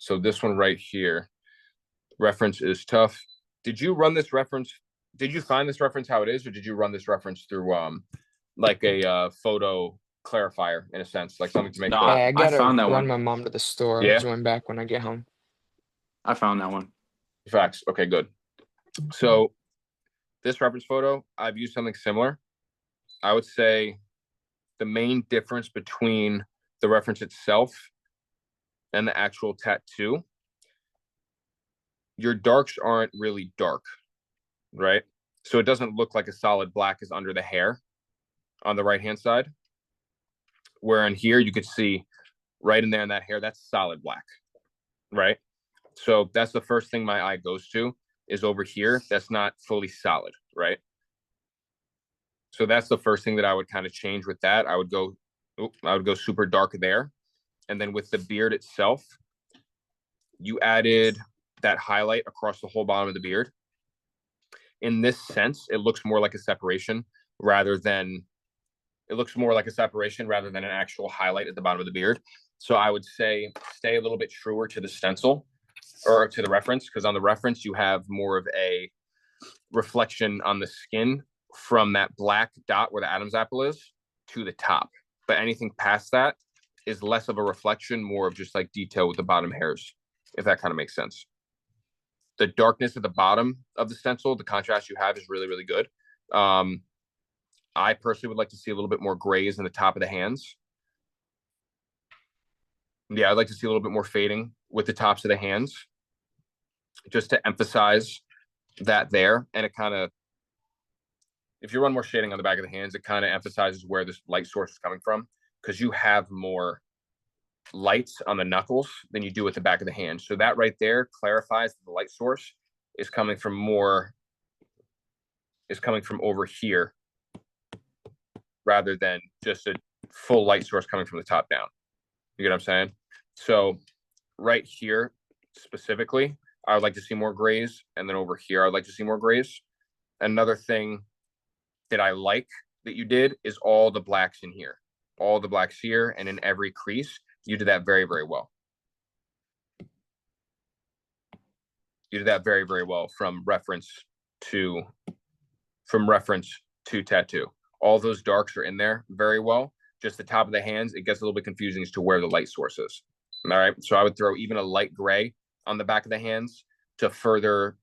So this one right here, reference is tough. Did you run this reference? Did you find this reference how it is, or did you run this reference through like a photo clarifier in a sense, like something to make No, sure? Yeah, I I gotta found that run one. my mom to the store. I'll Yeah, join back when I get home. I found that one. facts. Okay, good. So this reference photo, I've used something similar. I would say the main difference between the reference itself and the actual tattoo, your darks aren't really dark, right? So it doesn't look like a solid black is under the hair on the right hand side. Where in here you could see right in there in that hair, that's solid black, right? So that's the first thing my eye goes to is over here. That's not fully solid, right? So that's the first thing that I would kind of change with that. I would go super dark there. And then with the beard itself, you added that highlight across the whole bottom of the beard. In this sense, it looks more like a separation rather than an actual highlight at the bottom of the beard. So I would say stay a little bit truer to the stencil or to the reference, because on the reference you have more of a reflection on the skin from that black dot where the Adam's apple is to the top. But anything past that is less of a reflection, more of just like detail with the bottom hairs, if that kind of makes sense. The darkness at the bottom of the stencil, the contrast you have is really, really good. I personally would like to see a little bit more grays in the top of the hands. Yeah, I'd like to see a little bit more fading with the tops of the hands, just to emphasize that there. And it kind of, if you run more shading on the back of the hands, it kind of emphasizes where this light source is coming from, because you have more lights on the knuckles than you do at the back of the hand. So that right there clarifies that the light source is coming from over here rather than just a full light source coming from the top down. You get what I'm saying? So right here specifically, I would like to see more grays. And then over here, I'd like to see more grays. Another thing that I like that you did is all the blacks in here. All the blacks here and in every crease. You did that very, very well. You did that very, very well from reference to tattoo. All those darks are in there very well. Just the top of the hands, it gets a little bit confusing as to where the light source is. All right. So I would throw even a light gray on the back of the hands to further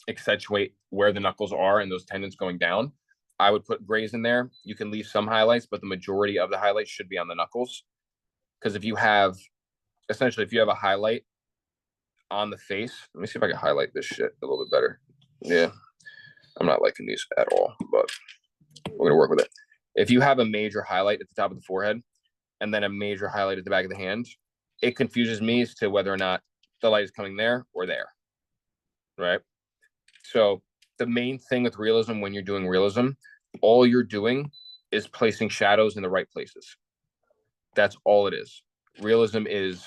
accentuate where the knuckles are and those tendons going down. I would put grays in there. You can leave some highlights, but the majority of the highlights should be on the knuckles. Because if you have a highlight on the face, let me see if I can highlight this shit a little bit better. Yeah. I'm not liking these at all, but we're going to work with it. If you have a major highlight at the top of the forehead and then a major highlight at the back of the hand, it confuses me as to whether or not the light is coming there or there, right? So the main thing with realism, when you're doing realism, all you're doing is placing shadows in the right places. That's all it is. Realism is,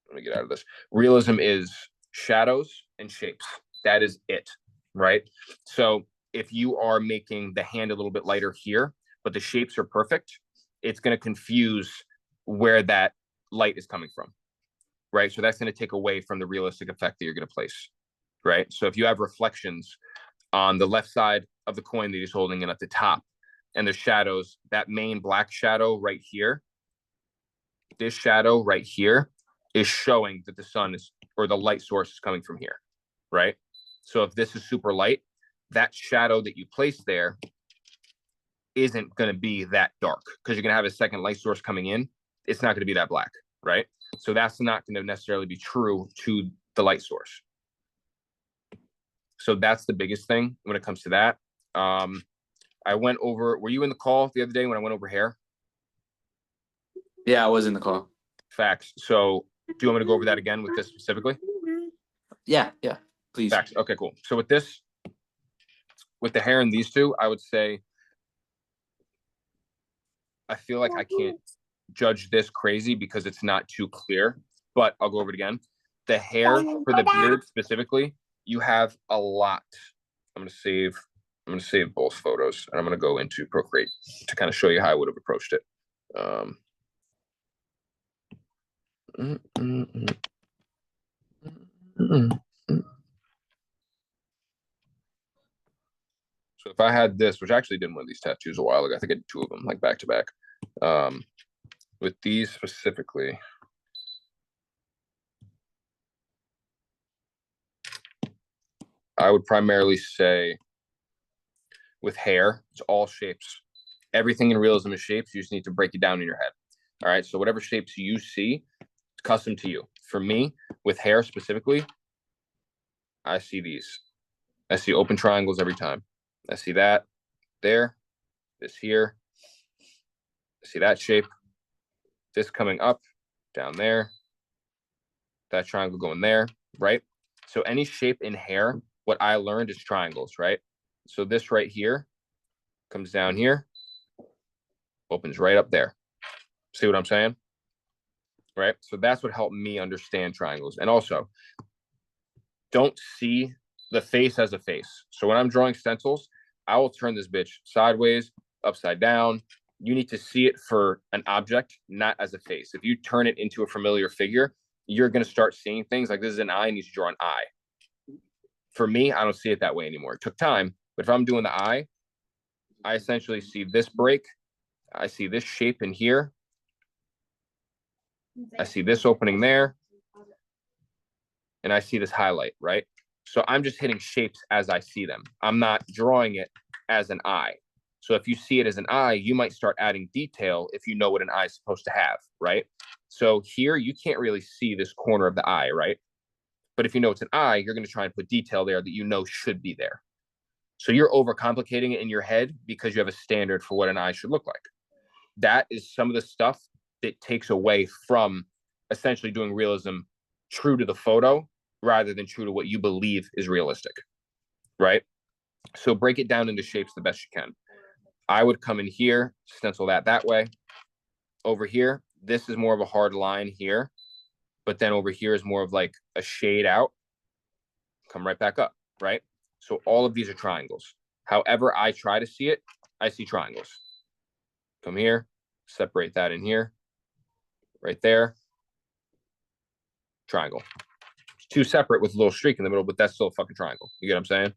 let me get out of this. Realism is shadows and shapes. That is it, right? So if you are making the hand a little bit lighter here, but the shapes are perfect, it's going to confuse where that light is coming from, right? So that's going to take away from the realistic effect that you're going to place, right? So if you have reflections on the left side of the coin that he's holding and at the top, and the shadows, that main black shadow right here, this shadow right here is showing that the sun is, or the light source is coming from here, right? So if this is super light, that shadow that you place there isn't going to be that dark, because you're going to have a second light source coming in. It's not going to be that black, right? So that's not going to necessarily be true to the light source. So that's the biggest thing when it comes to that. I went over, were you in the call the other day when I went over hair? Yeah, I was in the call. Facts. So do you want me to go over that again with this specifically? Yeah, please. Facts. Okay, cool. So with this, with the hair in these two, I would say, I feel like I can't judge this crazy because it's not too clear, but I'll go over it again. The hair for the beard specifically, you have a lot. I'm going to save both photos, and I'm going to go into Procreate to kind of show you how I would have approached it. So if I had this, which I actually did one of these tattoos a while ago, I think I did two of them, like back to back. With these specifically, I would primarily say with hair, it's all shapes. Everything in realism is shapes. You just need to break it down in your head. All right. So whatever shapes you see, it's custom to you. For me, with hair specifically, I see these. I see open triangles every time. I see that there, this here. I see that shape, this coming up, down there, that triangle going there, right? So any shape in hair, what I learned is triangles, right? So this right here comes down here, opens right up there. See what I'm saying? Right? So that's what helped me understand triangles. And also, don't see the face as a face. So when I'm drawing stencils, I will turn this bitch sideways, upside down. You need to see it for an object, not as a face. If you turn it into a familiar figure, you're going to start seeing things like this is an eye, and you should draw an eye. For me, I don't see it that way anymore. It took time, but if I'm doing the eye, I essentially see this break. I see this shape in here. I see this opening there. And I see this highlight, right? So I'm just hitting shapes as I see them. I'm not drawing it as an eye. So if you see it as an eye, you might start adding detail if you know what an eye is supposed to have, right? So here, you can't really see this corner of the eye, right? But if you know it's an eye, you're going to try and put detail there that you know should be there. So you're overcomplicating it in your head because you have a standard for what an eye should look like. That is some of the stuff that takes away from essentially doing realism true to the photo rather than true to what you believe is realistic, right? So break it down into shapes the best you can. I would come in here, stencil that way. Over here, this is more of a hard line here, but then over here is more of like a shade out. Come right back up, right? So all of these are triangles. However I try to see it, I see triangles. Come here, separate that in here, right there. Triangle. It's two separate with a little streak in the middle, but that's still a fucking triangle. You get what I'm saying?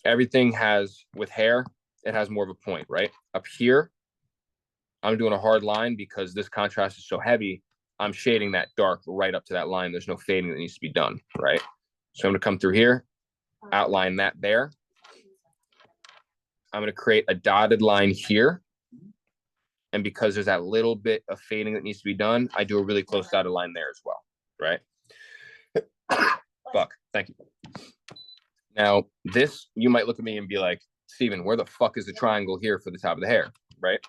Everything has, with hair, it has more of a point, right? Up here, I'm doing a hard line because this contrast is so heavy. I'm shading that dark right up to that line. There's no fading that needs to be done, right? So I'm going to come through here, outline that there. I'm going to create a dotted line here. And because there's that little bit of fading that needs to be done, I do a really close dotted line there as well, right? Fuck, thank you. Now, this, you might look at me and be like, Steven, where the fuck is the triangle here for the top of the hair, right?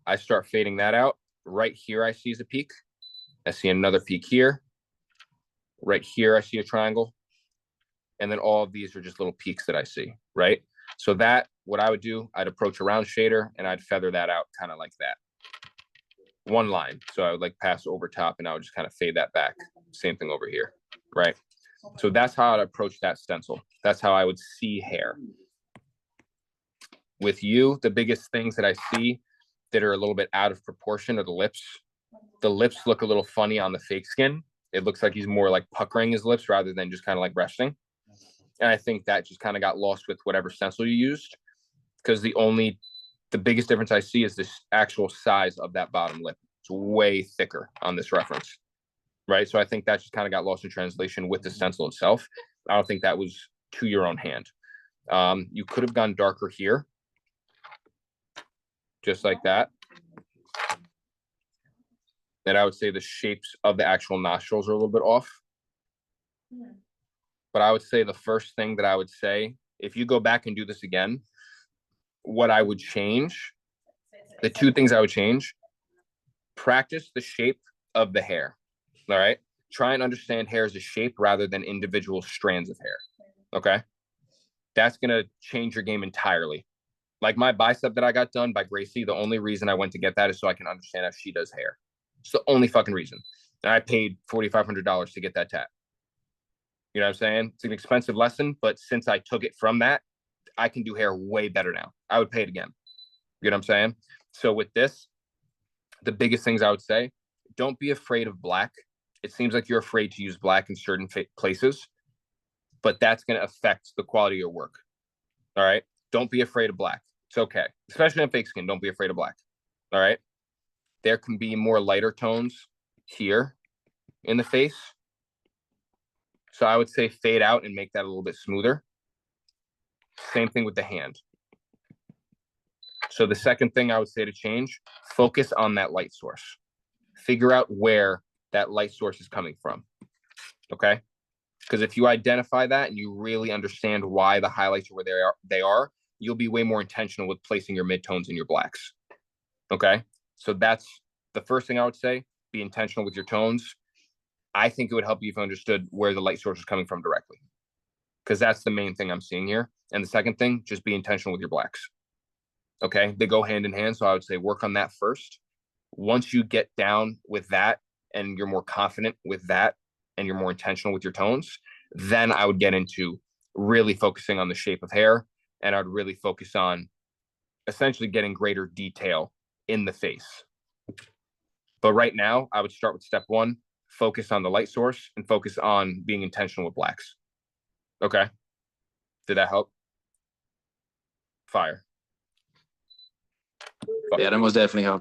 I start fading that out. Right here, I see is a peak. I see another peak here. Right here, I see a triangle. And then all of these are just little peaks that I see, right? So that, what I would do, I'd approach a round shader and I'd feather that out kind of like that. One line. So I would like pass over top and I would just kind of fade that back. Same thing over here, right? So that's how I'd approach that stencil. That's how I would see hair. With you, the biggest things that I see that are a little bit out of proportion are the lips. The lips look a little funny on the fake skin. It looks like he's more like puckering his lips rather than just kind of like resting. And I think that just kind of got lost with whatever stencil you used, because the biggest difference I see is this actual size of that bottom lip. It's way thicker on this reference, right? So I think that just kind of got lost in translation with the stencil itself. I don't think that was to your own hand. You could have gone darker here, just like that. And I would say the shapes of the actual nostrils are a little bit off. But I would say the first thing that I would say, if you go back and do this again, what I would change, the two things I would change, practice the shape of the hair. All right. Try and understand hair as a shape rather than individual strands of hair. Okay. That's going to change your game entirely. Like my bicep that I got done by Gracie, the only reason I went to get that is so I can understand how she does hair. It's the only fucking reason. And I paid $4,500 to get that tat. You know what I'm saying? It's an expensive lesson, but since I took it from that, I can do hair way better now. I would pay it again. You know what I'm saying? So with this, the biggest things I would say, don't be afraid of black It seems like you're afraid to use black in certain places, but that's going to affect the quality of your work. All right. Don't be afraid of black. It's okay. Especially in fake skin. Don't be afraid of black. All right. There can be more lighter tones here in the face. So I would say fade out and make that a little bit smoother. Same thing with the hand. So the second thing I would say to change, focus on that light source. Figure out where that light source is coming from. Okay? Because if you identify that and you really understand why the highlights are where they are, you'll be way more intentional with placing your midtones and your blacks. Okay? So that's the first thing I would say. Be intentional with your tones. I think it would help you if you understood where the light source is coming from directly. Because that's the main thing I'm seeing here. And the second thing, just be intentional with your blacks. Okay? They go hand in hand. So I would say work on that first. Once you get down with that and you're more confident with that and you're more intentional with your tones, then I would get into really focusing on the shape of hair. And I'd really focus on essentially getting greater detail in the face. But right now, I would start with step one, focus on the light source and focus on being intentional with blacks. Okay. Did that help? Fire. Yeah, that most definitely helped.